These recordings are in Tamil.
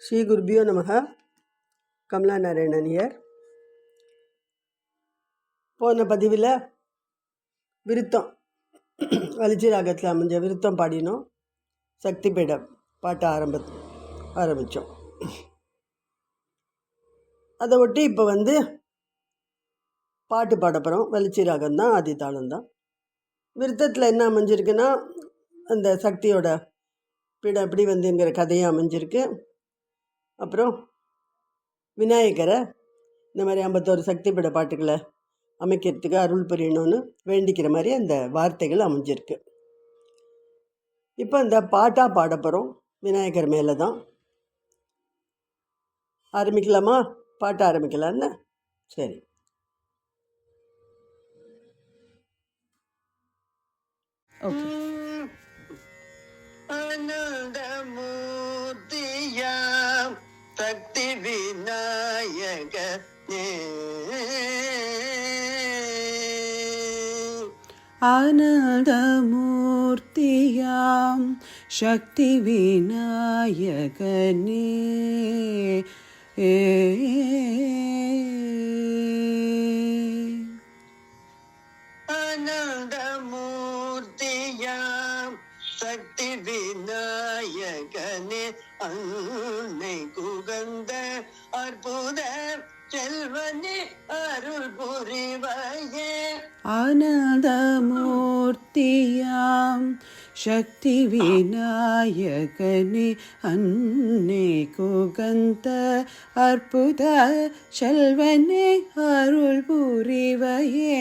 ஸ்ரீ குருபியோ நமக. கமலா நாராயணன் ஹியர். போன பதிவில் விருத்தம் வலிச்சி ராகத்தில் அமைஞ்ச விருத்தம் பாடினோம். சக்தி பீடம் பாட்ட ஆரம்பித்தோம். அதை ஒட்டி இப்போ பாட்டு பாட போகிறோம். வலிச்சி ராகம்தான், ஆதி தாளம்தான். விருத்தத்தில் என்ன அமைஞ்சிருக்குன்னா, அந்த சக்தியோட பீடம் எப்படி வந்துங்கிற கதையும் அமைஞ்சிருக்கு. அப்புறம் விநாயகரை இந்த மாதிரி 51 சக்தி பீட பாட்டுகளை அமைக்கிறதுக்கு அருள் புரியணும்னு வேண்டிக்கிற மாதிரி அந்த வார்த்தைகள் அமைஞ்சிருக்கு. இப்போ இந்த பாட்டாக பாட போகிறோம். விநாயகர் மேலே தான் ஆரம்பிக்கலாமா? பாட்ட ஆரம்பிக்கலான்னு. சரி. ஓகே. ஆனந்தமூர்த்தியாம் சக்தி விநாயகனே, ஆனந்தமூர்த்தியாம் சக்தி விநாயகனே, ஆனந்தமூர்த்தியாம் சக்தி விநாயகனே, அன்னை குகந்த அற்புத செல்வனே, அருள் புரிவையே. ஆனந்தமூர்த்தியாம் சக்தி விநாயகனே, அன்னை குகந்த அற்புத செல்வனே, அருள் புரிவையே.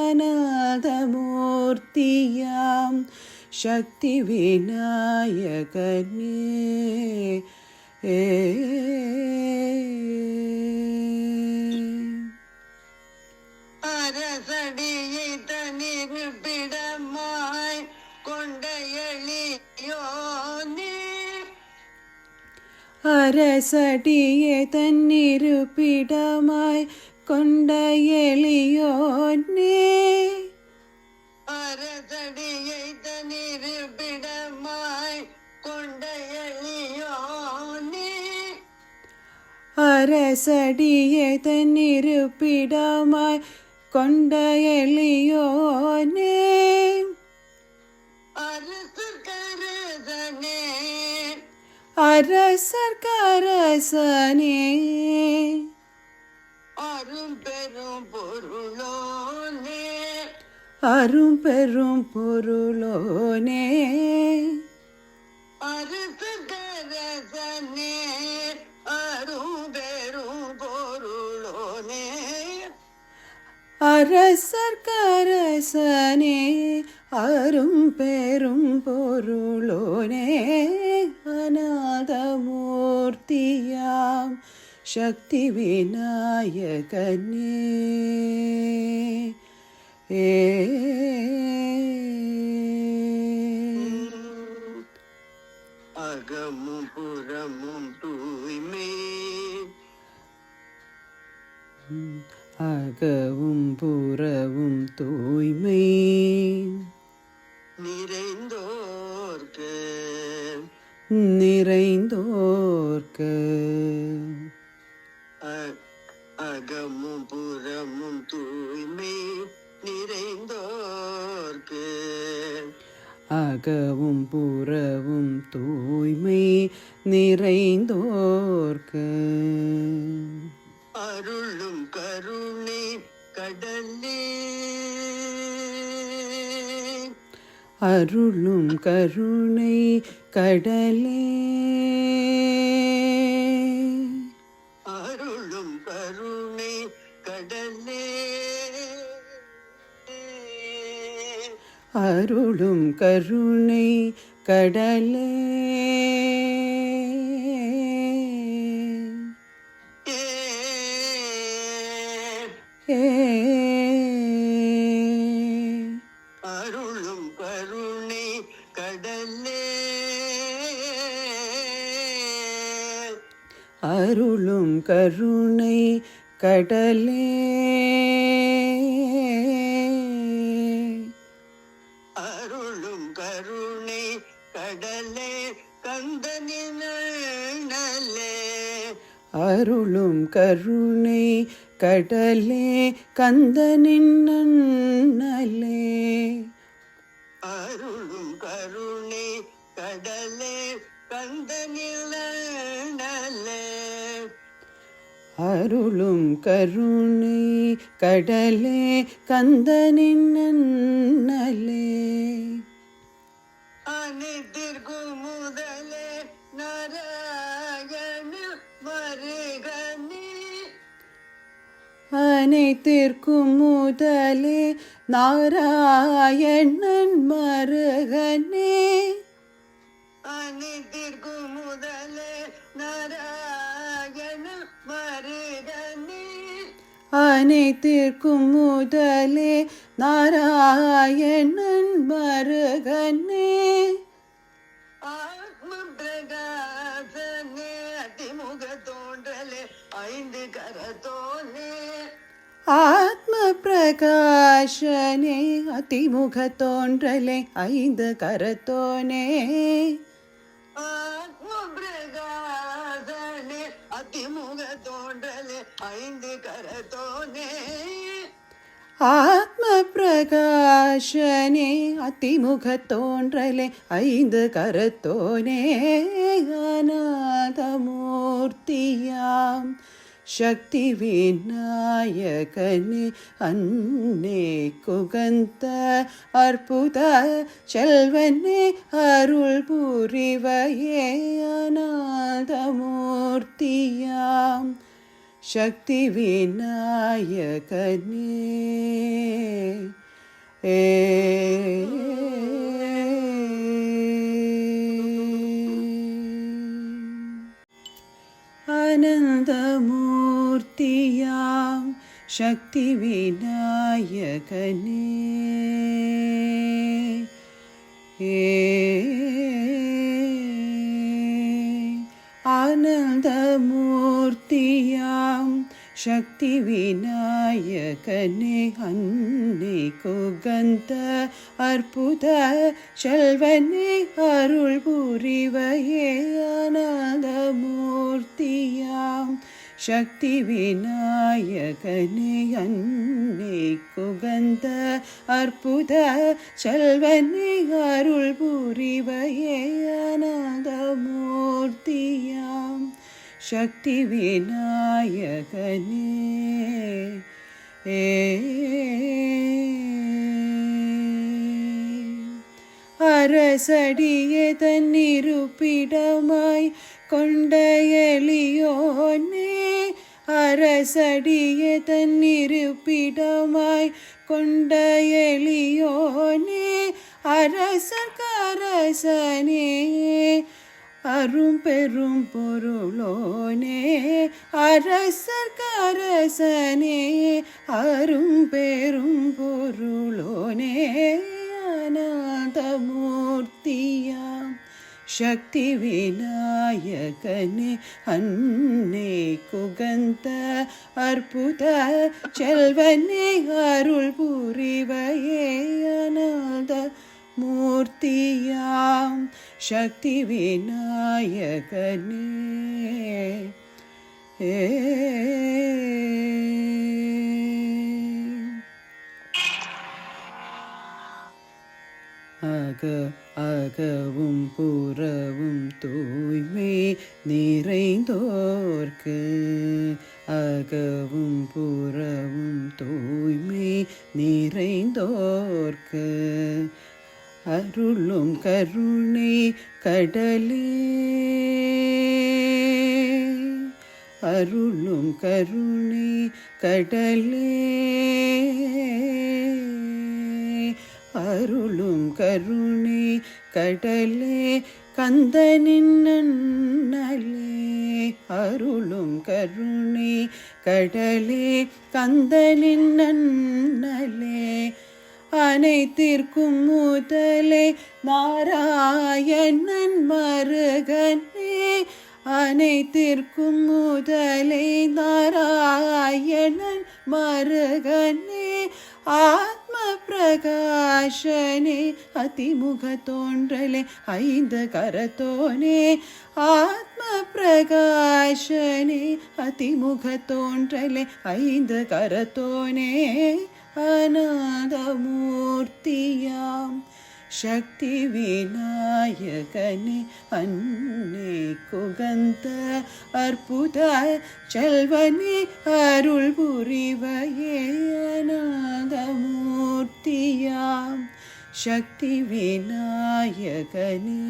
ஆனந்தமூர்த்தியாம் சக்தி விநாயகனே, அரசடியை தனிர் பிடமாய் கொண்ட எளியோனே, அரசடியே தன்னிருப்பிடமாய் கொண்ட எளியோனே, அரசடியை தனிர் பிடமாய் கொண்ட எளியோனே, அரசடியே தன்னிருப்பிடமாய் கொண்ட எளியோனே, அரசர்கரசனே, அரசர்கரசனே, அரும் பெரும் பொருளோனே, அரும் பெரும் பொருளோனே, அரசர்கரசனே, அரும் பெரும் பொருளோனே, அரசர்கரசனே, அரும் பெரும் பொருளோனே. அநாதமூர்த்தியாம் சக்தி விநாயகனே, அகமும் புறமும் தூய்மை, அகவும் புறவும் தூய்மை, நிறைந்தோர்க்கு நிறைந்தோர்க்கு, அகமும் புறமும் தூய்மை நிறைந்தோர்க்கு, அகவும் புறவும் தூய்மை நிறைந்தோர்க்கு, அருளும் கருணை கடலே, அருளும் கருணை கடலே, அருளும் கருணை கடலே, அருளும் கருணை கடலே, அருளும் கருணை கடலே, அருளும் கருணை கடலே, அருளும் கருணை கடலே, கந்தனின் அண்ணலே. அருளும் கருணை கடலே கந்தனின் அண்ணலே. அருளும் கருணை கடலே கந்தனின் அண்ணலே. அருளும் கருணை கடலே கந்தனின் அண்ணலே. அனைத்திற்கும் முதலே நாராயண மருகனே. அனைத்திற்கும் முதலே நாராயணன் மருகனே. அனைத்திற்கும் முதலே நாராயண மருகனே. அனைத்திற்கும் முதலே நாராயணன் மருகனே. ஆத்ம பிரகாசனே அதிமுக தோன்றலே ஐந்து கரத்தோனே. ஆத்ம பிரகாசனே அதிமுக தோன்றலே ஐந்து கரத்தோனே. ஆத்ம பிரகாசனே அதிமுக தோன்றலே ஐந்து கரத்தோனே. ஆத்ம பிரகாசனே அதிமுக தோன்றலே ஐந்து கரத்தோனே. அநாதமூர்த்தியாம் சக்தி விநாயகனே அன்னே குகந்த அற்புத செல்வனே அருள் புரிவையே. அநாதமூர்த்தியாம் சக்தி விநாயகனே. ஆனந்தமூர்த்தியாம் சக்தி விநாயகனே. ஆனந்தமூர்த்தியாம் சக்தி விநாயகனே அன்னே குகந்த அற்புத செல்வனே அருள் புரிவையே. அநாதமூர்த்தியாம் சக்தி விநாயகனே அன்னே குகந்த அற்புத செல்வனே அருள் புரிவையே. அநாதமூர்த்தியாம் சக்தி விநாயகனே. அரசடியே தன்னிருப்பிடமாய் கொண்ட எளியோனே. அரசடியே தன்னிருப்பிடமாய் கொண்ட எளியோனே. அரசகரசனே அரும் பெரும் பொருளோனே. அரசகரசனே அரும் பெரும் பொருளோனே. அநாதமூர்த்தியாம் சக்தி விநாயகனே அன்னே குகந்த அற்புத செல்வனே அருள் புரிவையே. அநாதமூர்த்தியாம் சக்தி விநாயகனே. அகவும் புறவும் தூய்மை நிறைந்தோர்க்கு. அகவும் புறவும் தூய்மை நிறைந்தோர்க்கு அருளும் கருணை கடலே. அருளும் கருணை கடலே. அருளும் கருணை கடலே கந்தனின் அண்ணலே. அருளும் கருணை கடலே கந்தனின் அண்ணலே. அனைத்திற்கும் முதலே நாராயணன் மருகனே. அனைத்திற்கும் முதலே நாராயணன் மருகனே. ஆத்ம பிரகாசனே அதிமுக தோன்றலே ஐந்து கரத்தோனே ஆத்ம பிரகாசனே அதிமுக தோன்றலே ஐந்து கரத்தோனே அநாதமூர்த்தியாம் சக்தி விநாயகனே அன்னே குகந்த அற்புத செல்வனே அருள் புரிவையே அநாதமூர்த்தியாம் சக்தி விநாயகனே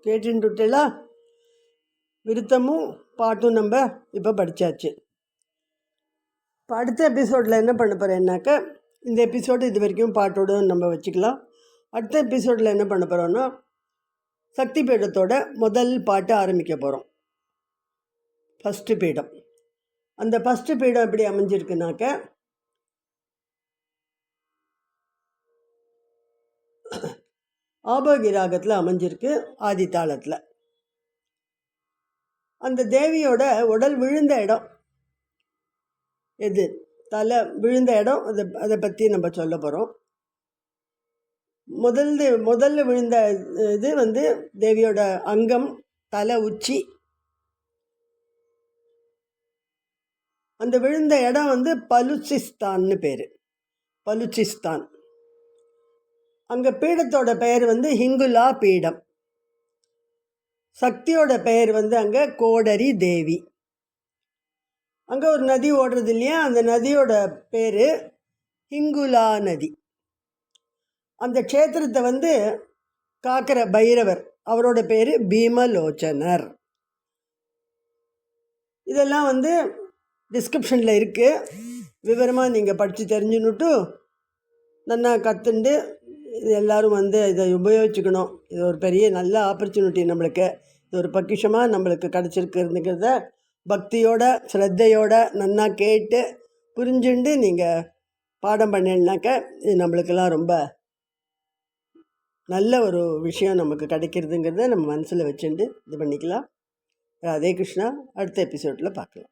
கேட்டுட்டுலா விருத்தமும் பாட்டும் நம்ம இப்போ படித்தாச்சு. இப்போ அடுத்த எபிசோடில் என்ன பண்ண போகிறேன்னாக்க, இந்த எபிசோடு இது வரைக்கும் பாட்டோடு நம்ம வச்சுக்கலாம். அடுத்த எபிசோடில் என்ன பண்ண போகிறோன்னா, சக்தி பீடத்தோட முதல் பாட்டு ஆரம்பிக்க போகிறோம். ஃபஸ்ட்டு பீடம். அந்த ஃபஸ்ட்டு பீடம் எப்படி அமைஞ்சிருக்குனாக்க, ஆபோகி ராகத்தில் அமைஞ்சிருக்கு, ஆதி தாளத்தில். அந்த தேவியோட உடல் விழுந்த இடம் எது, தலை விழுந்த இடம், அதை பற்றி நம்ம சொல்ல போகிறோம். முதல்ல விழுந்த இது தேவியோட அங்கம், தலை உச்சி. அந்த விழுந்த இடம் பலுச்சிஸ்தான்னு பேர், பலுச்சிஸ்தான். அங்கே பீடத்தோட பெயர் ஹிங்குலா பீடம். சக்தியோட பெயர் அங்கே கோடரி தேவி. அங்கே ஒரு நதி ஓடுறது இல்லையா, அந்த நதியோட பேர் ஹிங்குலா நதி. அந்த க்ஷேத்திரத்தை காக்கிற பைரவர், அவரோட பேர் பீமலோச்சனர். இதெல்லாம் டிஸ்கிரிப்ஷனில் இருக்குது, விவரமாக நீங்கள் படித்து தெரிஞ்சுன்னுட்டு நல்லா கற்றுண்டு இது எல்லோரும் இதை உபயோகிச்சுக்கணும். இது ஒரு பெரிய நல்ல ஆப்பர்ச்சுனிட்டி நம்மளுக்கு. இது ஒரு பொக்கிஷமாக நம்மளுக்கு கிடச்சிருக்குறதுங்கிறத பக்தியோட ஸ்ரத்தையோட நன்னா கேட்டு புரிஞ்சுண்டு நீங்கள் பாடம் பண்ணினாக்க இது நம்மளுக்கெல்லாம் ரொம்ப நல்ல ஒரு விஷயம் நமக்கு கிடைக்கிறதுங்கிறத நம்ம மனசில் வச்சுட்டு இது பண்ணிக்கலாம். ராதே கிருஷ்ணா. அடுத்த எபிசோடில் பார்க்கலாம்.